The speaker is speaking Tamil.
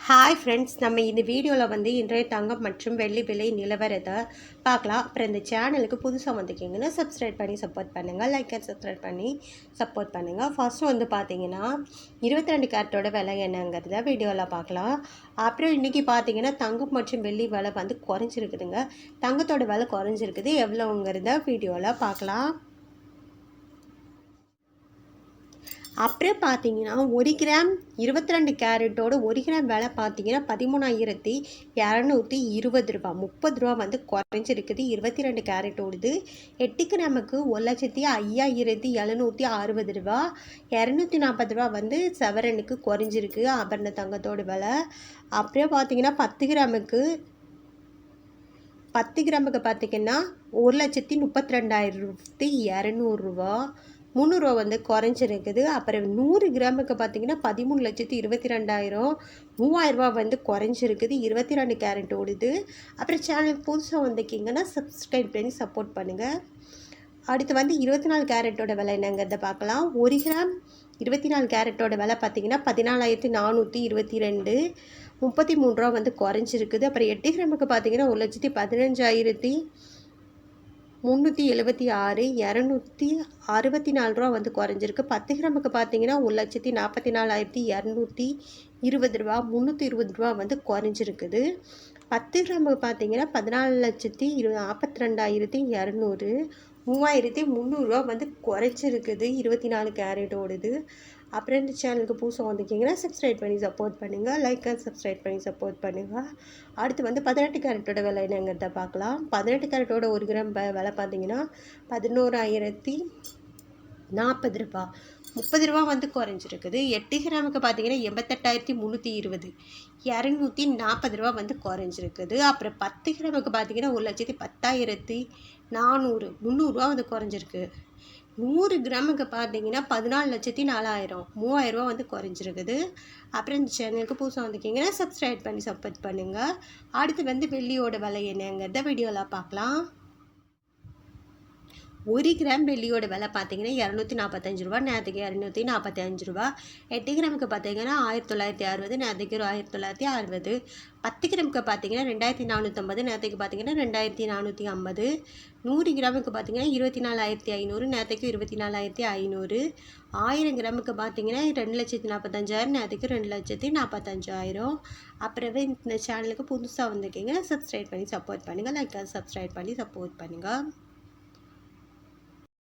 ஹாய் ஃப்ரெண்ட்ஸ், நம்ம இந்த வீடியோவில் இன்றைய தங்கம் மற்றும் வெள்ளி விலை நிலவரத்தை பார்க்கலாம். அப்புறம் இந்த சேனலுக்கு புதுசாக வந்திருக்கீங்கன்னா சப்ஸ்கிரைப் பண்ணி சப்போர்ட் பண்ணுங்கள், லைக் அண்ட் சப்ஸ்கிரைப் பண்ணி சப்போர்ட் பண்ணுங்கள். ஃபர்ஸ்ட் பார்த்தீங்கன்னா 22 கேரட்டோட விலை என்னங்கிறத வீடியோவில் பார்க்கலாம். அப்புறம் இன்றைக்கி பார்த்தீங்கன்னா தங்கம் மற்றும் வெள்ளி விலை குறைஞ்சிருக்குதுங்க. தங்கத்தோட விலை குறைஞ்சிருக்குது, எவ்வளோங்கிறத வீடியோவில் பார்க்கலாம். அப்புறம் பார்த்தீங்கன்னா 1 கிராம் 22 கேரட்டோட 1 கிராம் விலை பார்த்தீங்கன்னா 13,220 ரூபா, 30 ரூபா குறைஞ்சிருக்குது. 22 கேரட்டோடுது 8 கிராமுக்கு 1,05,760 ரூபா, 240 ரூபா சவரனுக்கு குறைஞ்சிருக்கு ஆபரண தங்கத்தோட விலை. அப்புறம் பார்த்தீங்கன்னா 10 கிராமுக்கு பார்த்தீங்கன்னா 1,32,200 ரூபா, 300 ரூபா குறைஞ்சிருக்குது. அப்புறம் 100 கிராமுக்கு பார்த்தீங்கன்னா 13,22,000, 3,000 ரூபா குறைஞ்சிருக்குது. 22 கேரட் ஓடுது. அப்புறம் சேனலுக்கு புதுசாக வந்திருக்கீங்கன்னா சப்ஸ்கிரைப் பண்ணி சப்போர்ட் பண்ணுங்கள். அடுத்து 24 கேரட்டோட விலை என்னங்கிறத பார்க்கலாம். 1 கிராம் 24 கேரட்டோட விலை பார்த்தீங்கன்னா 14,422, 33 ரூபா குறைஞ்சிருக்குது. அப்புறம் 8 கிராமுக்கு பார்த்தீங்கன்னா 1,15,376, 264 ரூபா குறைஞ்சிருக்கு. 10 கிராமுக்கு பார்த்தீங்கன்னா 1,44,220 ரூபா, 320 ரூபா குறைஞ்சிருக்குது. 10 கிராமுக்கு பார்த்தீங்கன்னா 14,42,200, 3,300 ரூபா குறைச்சிருக்குது. 24 கேரட்டோடுது. அப்புறம் இந்த சேனலுக்கு புதுசாக வந்திருக்கீங்கன்னா சப்ஸ்கிரைப் பண்ணி சப்போர்ட் பண்ணுங்கள், லைக் அண்ட் சப்ஸ்கிரைப் பண்ணி சப்போர்ட் பண்ணுங்கள். அடுத்து 18 கேரட்டோட விலை என்னங்கிறத பார்க்கலாம். 18 கேரட்டோட 1 கிராம் விலை பார்த்தீங்கன்னா 11,040 ரூபா, 30 ரூபா குறைஞ்சிருக்குது. 8 கிராமுக்கு பார்த்தீங்கன்னா 88,320, 240 ரூபா குறைஞ்சிருக்குது. அப்புறம் 10 கிராமுக்கு பார்த்தீங்கன்னா 1,10,400, 300 ரூபா குறைஞ்சிருக்கு. 100 கிராமுக்கு பார்த்தீங்கன்னா 14,04,000, 3,000 ரூபா குறைஞ்சிருக்குது. அப்புறம் இந்த சேனலுக்கு புதுசாக வந்திருக்கீங்கன்னா சப்ஸ்கிரைப் பண்ணி சப்போர்ட் பண்ணுங்கள். அடுத்து வெள்ளியோட விலை என்னங்கிறத வீடியோவில் பார்க்கலாம். 1 கிராம் வெள்ளியோட விலை பார்த்தீங்கன்னா 245 ரூபா, நேற்றுக்கு 245 ரூபா. 8 கிராமுக்கு பார்த்தீங்கன்னா 1960, நேற்றுக்கு 1960. 10 கிராமுக்கு பார்த்தீங்கன்னா 2,450, நேற்றுக்கு பார்த்தீங்கன்னா 2,450. 100 கிராமுக்கு பார்த்தீங்கன்னா 24,500, நேற்றுக்கு 24,500. 1000 கிராமுக்கு பார்த்தீங்கன்னா 2,45,000, நேற்றுக்கு 2,45,000. அப்புறமே இந்த சேனலுக்கு புதுசாக வந்திருக்கீங்கன்னா சப்ஸ்கிரைப் பண்ணி சப்போர்ட் பண்ணுங்கள், லைக் சப்ஸ்கிரைப் பண்ணி சப்போர்ட் பண்ணுங்கள்.